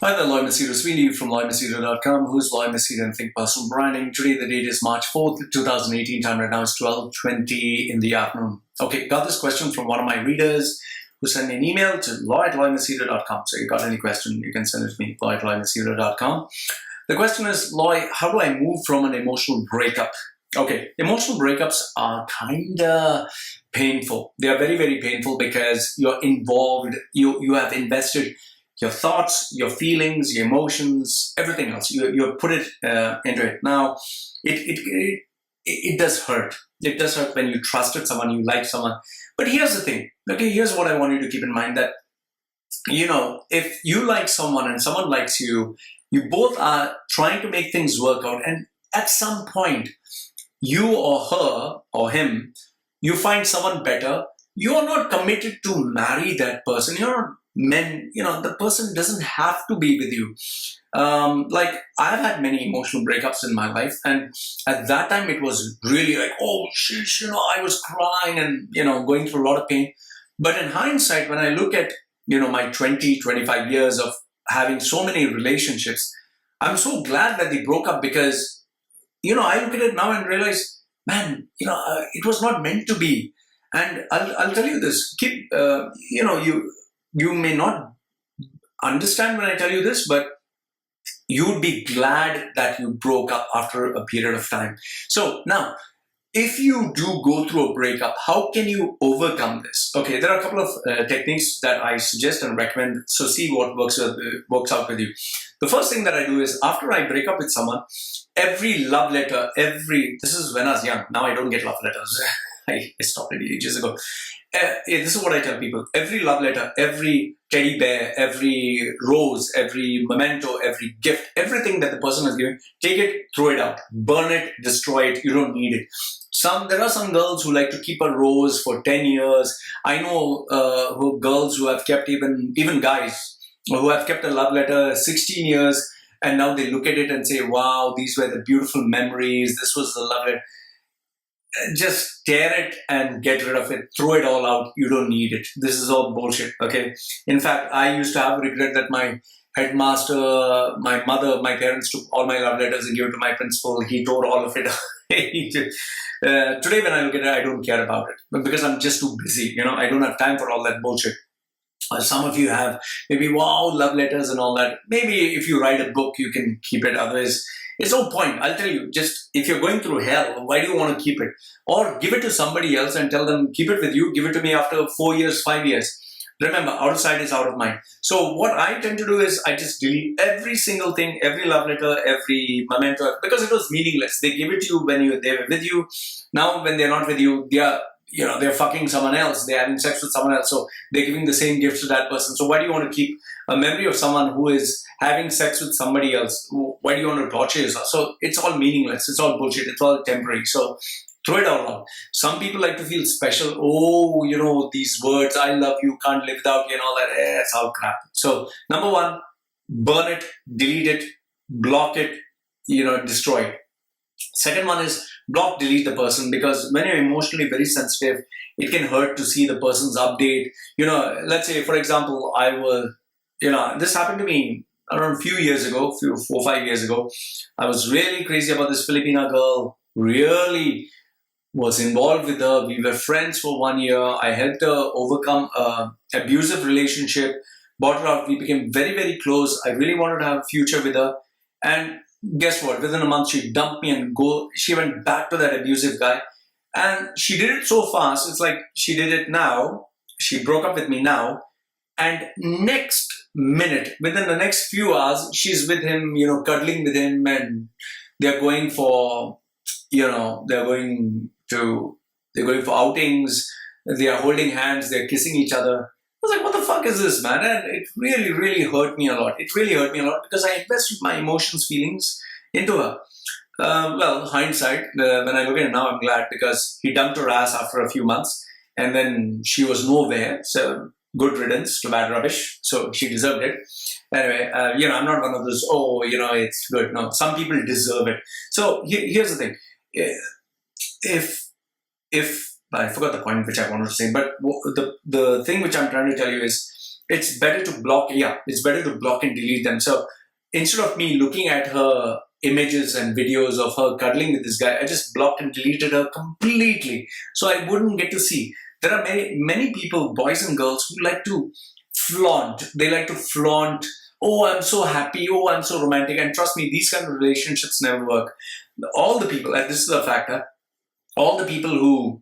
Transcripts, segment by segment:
Hi there, Loy Machedo. Sweeney from LoyMachedo.com. Who's Loy Machedo and Think Personal Branding? Today, the date is March 4th, 2018. Time right now is 12:20 in the afternoon. Okay, got this question from one of my readers who sent me an email to Loy@LoyMachedo.com. So, you got any question, you can send it to me, Loy@LoyMachedo.com. The question is, Loy, how do I move from an emotional breakup? Okay, emotional breakups are kind of painful. They are very, very painful because you're involved, you have invested your thoughts, your feelings, your emotions, everything else. You put it into it. Now, it does hurt. It does hurt when you trusted someone, you like someone. But here's the thing. Okay, here's what I want you to keep in mind that, if you like someone and someone likes you, you both are trying to make things work out. And at some point, you or her or him, you find someone better. You're not committed to marry that person. You're not the person doesn't have to be with you. Like, I've had many emotional breakups in my life, and at that time it was really like, oh shit, I was crying and going through a lot of pain. But in hindsight, when I look at my 25 years of having so many relationships, I'm so glad that they broke up because I look at it now and realize, man, it was not meant to be. And I'll tell you this, keep you may not understand when I tell you this, but you'd be glad that you broke up after a period of time. So now, if you do go through a breakup, how can you overcome this? Okay, there are a couple of techniques that I suggest and recommend. So see what works out with you. The first thing that I do is, after I break up with someone, every love letter, this is when I was young. Now I don't get love letters. I stopped it ages ago. This is what I tell people. Every love letter, every teddy bear, every rose, every memento, every gift, everything that the person has given, take it, throw it out, burn it, destroy it. You don't need it. There are some girls who like to keep a rose for 10 years. I know girls who have kept, even guys who have kept a love letter 16 years, and now they look at it and say, wow, these were the beautiful memories. This was the love letter. Just tear it and get rid of it. Throw it all out. You don't need it. This is all bullshit. Okay. In fact, I used to have regret that my headmaster, my mother, my parents took all my love letters and gave it to my principal. He tore all of it. Today, when I look at it, I don't care about it, but because I'm just too busy. I don't have time for all that bullshit. Some of you have maybe, wow, love letters and all that. Maybe if you write a book, you can keep it. Otherwise, it's no point. I'll tell you, just if you're going through hell, why do you want to keep it? Or give it to somebody else and tell them, keep it with you. Give it to me after 4 years, 5 years. Remember, out of sight is out of mind. So what I tend to do is I just delete every single thing, every love letter, every memento, because it was meaningless. They give it to you when they were with you. Now, when they're not with you, they're fucking someone else. They're having sex with someone else. So they're giving the same gifts to that person. So why do you want to keep a memory of someone who is having sex with somebody else? Why do you want to torture yourself? So it's all meaningless. It's all bullshit. It's all temporary. So throw it all out. Some people like to feel special. Oh, these words, I love you, can't live without you and all that. It's all crap. So number one, burn it, delete it, block it, destroy it. Second one is block, delete the person, because when you're emotionally very sensitive, it can hurt to see the person's update. Let's say, for example, this happened to me around a few years ago, 4 or 5 years ago. I was really crazy about this Filipina girl, really was involved with her. We were friends for 1 year. I helped her overcome an abusive relationship, brought her out. We became very, very close. I really wanted to have a future with her. And guess what? Within a month, she dumped me and she went back to that abusive guy. And she did it so fast. It's like she did it now. She broke up with me now. And next minute, within the next few hours, she's with him, cuddling with him. And they're going for, they're going for outings. They are holding hands. They're kissing each other. I was like, what the fuck is this, man? And it really, really hurt me a lot. It really hurt me a lot because I invested my emotions, feelings into her. Hindsight, when I look at it now, I'm glad because he dumped her ass after a few months and then she was nowhere. So good riddance to bad rubbish. So she deserved it. Anyway, I'm not one of those, it's good. No, some people deserve it. So here's the thing. If I forgot the point which I wanted to say, but the thing which I'm trying to tell you is, it's better to block. Yeah, it's better to block and delete them. So instead of me looking at her images and videos of her cuddling with this guy, I just blocked and deleted her completely, so I wouldn't get to see. There are many people, boys and girls, who like to flaunt. They like to flaunt. Oh, I'm so happy. Oh, I'm so romantic. And trust me, these kind of relationships never work. All the people, and this is a factor, all the people who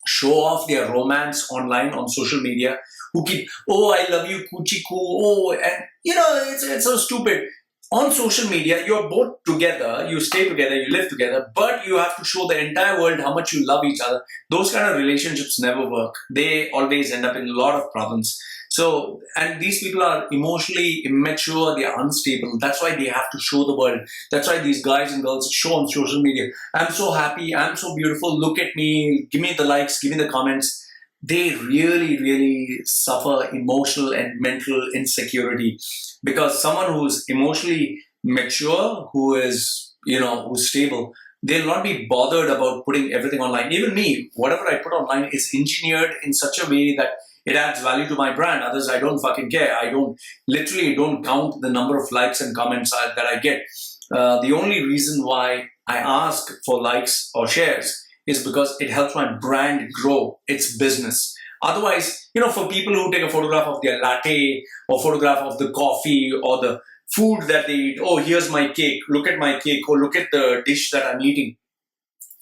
show off their romance online on social media, who keep, oh, I love you, coochie coo, oh, and it's so stupid. On social media, you're both together, you stay together, you live together, but you have to show the entire world how much you love each other. Those kind of relationships never work. They always end up in a lot of problems. So, and these people are emotionally immature, they are unstable. That's why they have to show the world. That's why these guys and girls show on social media, I'm so happy, I'm so beautiful, look at me, give me the likes, give me the comments. They really, really suffer emotional and mental insecurity, because someone who's emotionally mature, who is, who's stable, they'll not be bothered about putting everything online. Even me, whatever I put online is engineered in such a way that it adds value to my brand. Others, I don't fucking care. I don't count the number of likes and comments that I get. The only reason why I ask for likes or shares is because it helps my brand grow its business. Otherwise, for people who take a photograph of their latte or photograph of the coffee or the food that they eat, oh, here's my cake, look at my cake, or look at the dish that I'm eating.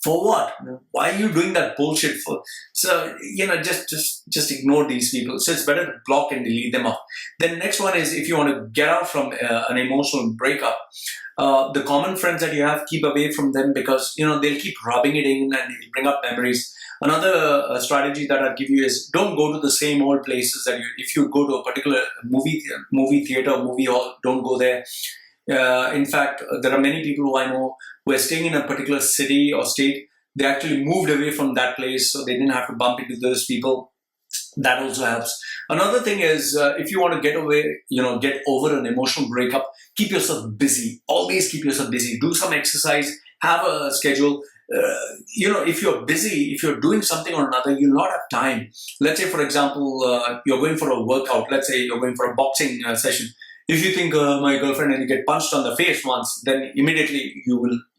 For what? Why are you doing that bullshit for? So, just ignore these people. So it's better to block and delete them off. Then next one is, if you want to get out from an emotional breakup, the common friends that you have, keep away from them, because, they'll keep rubbing it in and it'll bring up memories. Another strategy that I'll give you is, don't go to the same old places if you go to a particular movie theater, movie hall, don't go there. In fact, there are many people who I know who are staying in a particular city or state. They actually moved away from that place, so they didn't have to bump into those people. That also helps. Another thing is, if you want to get over an emotional breakup, keep yourself busy. Always keep yourself busy. Do some exercise. Have a schedule. If you're busy, if you're doing something or another, you'll not have time. Let's say, for example, you're going for a workout. Let's say you're going for a boxing session. If you think, my girlfriend, and you get punched on the face once, then immediately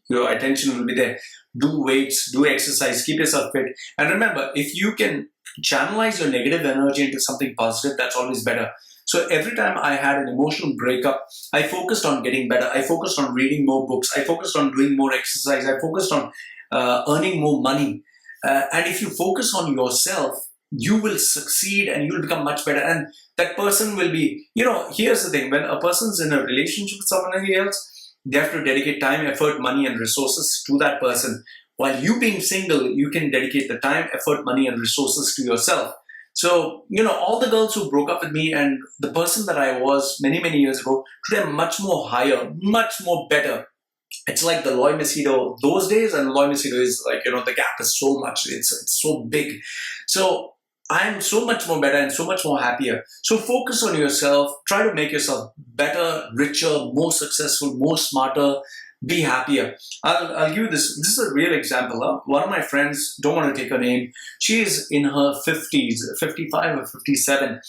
your attention will be there. Do weights, do exercise, keep yourself fit. And remember, if you can channelize your negative energy into something positive, that's always better. So every time I had an emotional breakup, I focused on getting better. I focused on reading more books. I focused on doing more exercise. I focused on earning more money. And if you focus on yourself, you will succeed and you will become much better. And that person will be, here's the thing, when a person's in a relationship with someone else, they have to dedicate time, effort, money, and resources to that person. While you being single, you can dedicate the time, effort, money, and resources to yourself. So, all the girls who broke up with me and the person that I was many, many years ago, today I'm much more higher, much more better. It's like the Loy Machedo those days, and Loy Machedo is like, the gap is so much, it's so big. So I'm so much more better and so much more happier. So focus on yourself, try to make yourself better, richer, more successful, more smarter, be happier. I'll give you this. This is a real example. Huh? One of my friends, don't want to take her name, she is in her 50s, 55 or 57.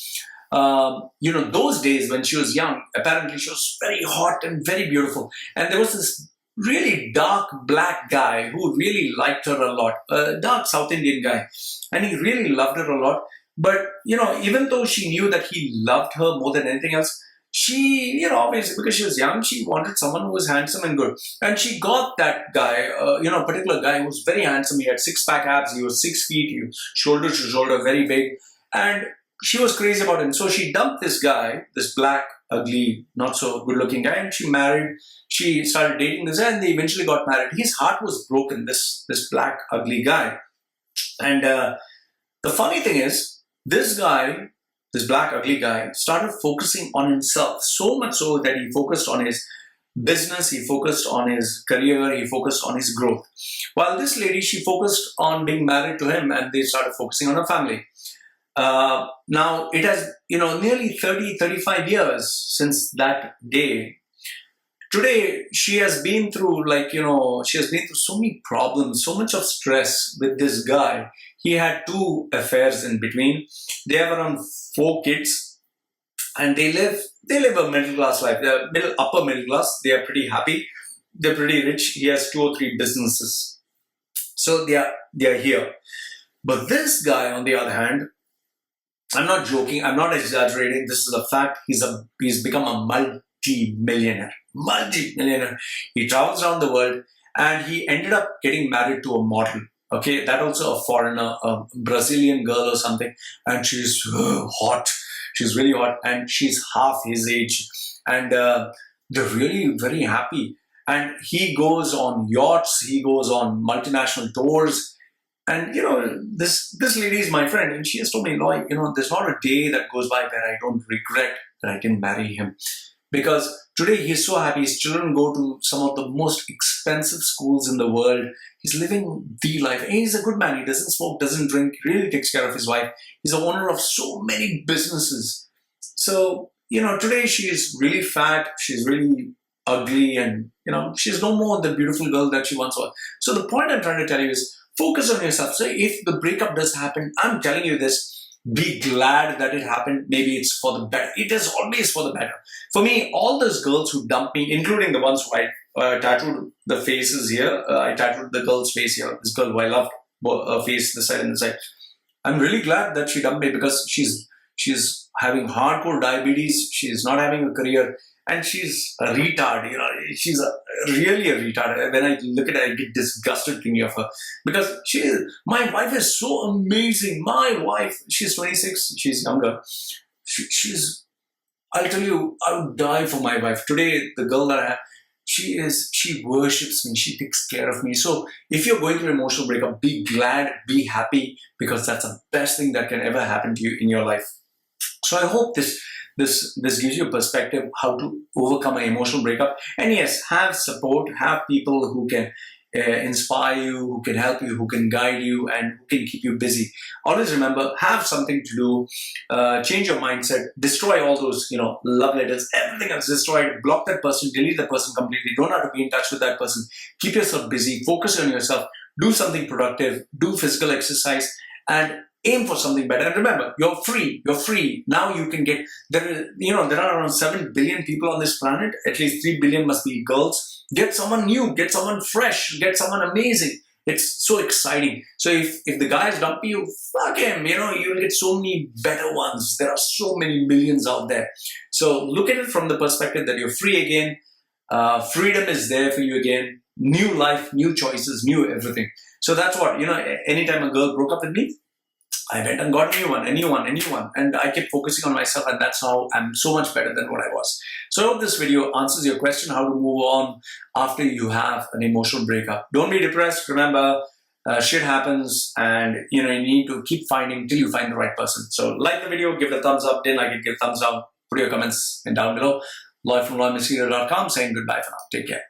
Those days when she was young, apparently she was very hot and very beautiful. And there was this really dark black guy who really liked her a lot, a dark South Indian guy. And he really loved her a lot. But, even though she knew that he loved her more than anything else, she, obviously because she was young, she wanted someone who was handsome and good. And she got that guy, a particular guy who was very handsome. He had six-pack abs. He was 6 feet, he was shoulder to shoulder, very big. And she was crazy about him. So she dumped this guy, this black, ugly, not so good-looking guy, and she started dating this guy, and they eventually got married. His heart was broken, this black, ugly guy. And the funny thing is, this guy, this black, ugly guy, started focusing on himself, so much so that he focused on his business, he focused on his career, he focused on his growth. While this lady, she focused on being married to him, and they started focusing on her family. Now, it has, nearly 35 years since that day. Today, she has been through, so many problems, so much of stress with this guy. He had 2 affairs in between. They have around 4 kids. and they live a middle class life. They're upper middle class. They are pretty happy. They're pretty rich. He has 2 or 3 businesses, so they are here. But this guy, on the other hand, I'm not joking. I'm not exaggerating. This is a fact. He's become a multi-millionaire. Multi-millionaire. He travels around the world, and he ended up getting married to a model. Okay, that also a foreigner, a Brazilian girl or something, and she's hot. She's really hot, and she's half his age, and they're really very happy. And he goes on yachts. He goes on multinational tours. And this lady is my friend, and she has told me, Loy, there's not a day that goes by where I don't regret that I didn't marry him. Because today he's so happy. His children go to some of the most expensive schools in the world. He's living the life. And he's a good man. He doesn't smoke, doesn't drink, really takes care of his wife. He's the owner of so many businesses. So, today she is really fat. She's really ugly, and, she's no more the beautiful girl that she once was. So the point I'm trying to tell you is, focus on yourself. So if the breakup does happen, I'm telling you this, be glad that it happened. Maybe it's for the better. It is always for the better. For me, all those girls who dumped me, including the ones who I tattooed the faces here. I tattooed the girl's face here. This girl who I loved, her face, this side and this side. I'm really glad that she dumped me, because she's having hardcore diabetes. She's not having a career. And she's a retard, she's really a retard. When I look at her, I get disgusted thinking of her, because my wife is so amazing. My wife, she's 26, she's younger. I'll tell you, I would die for my wife. Today, the girl that I have, she worships me, she takes care of me. So if you're going through an emotional breakup, be glad, be happy, because that's the best thing that can ever happen to you in your life. So I hope this gives you a perspective how to overcome an emotional breakup. And yes, have support, have people who can inspire you, who can help you, who can guide you, and who can keep you busy. Always remember, have something to do, change your mindset, destroy all those, love letters, everything that's destroyed, block that person, delete that person completely. Don't have to be in touch with that person. Keep yourself busy, focus on yourself, do something productive, do physical exercise, and aim for something better. And remember, you're free. You're free. Now you can get, there are around 7 billion people on this planet. At least 3 billion must be girls. Get someone new, get someone fresh, get someone amazing. It's so exciting. So if the guys dump you, fuck him. You'll get so many better ones. There are so many millions out there. So look at it from the perspective that you're free again. Freedom is there for you again. New life, new choices, new everything. So that's what, anytime a girl broke up with me, I went and got a new one. And I kept focusing on myself, and that's how I'm so much better than what I was. So I hope this video answers your question, how to move on after you have an emotional breakup. Don't be depressed. Remember, shit happens, and you need to keep finding till you find the right person. So like the video, give it a thumbs up. Didn't like it, give a thumbs down. Put your comments down below. Loy from loymachedo.com saying goodbye for now. Take care.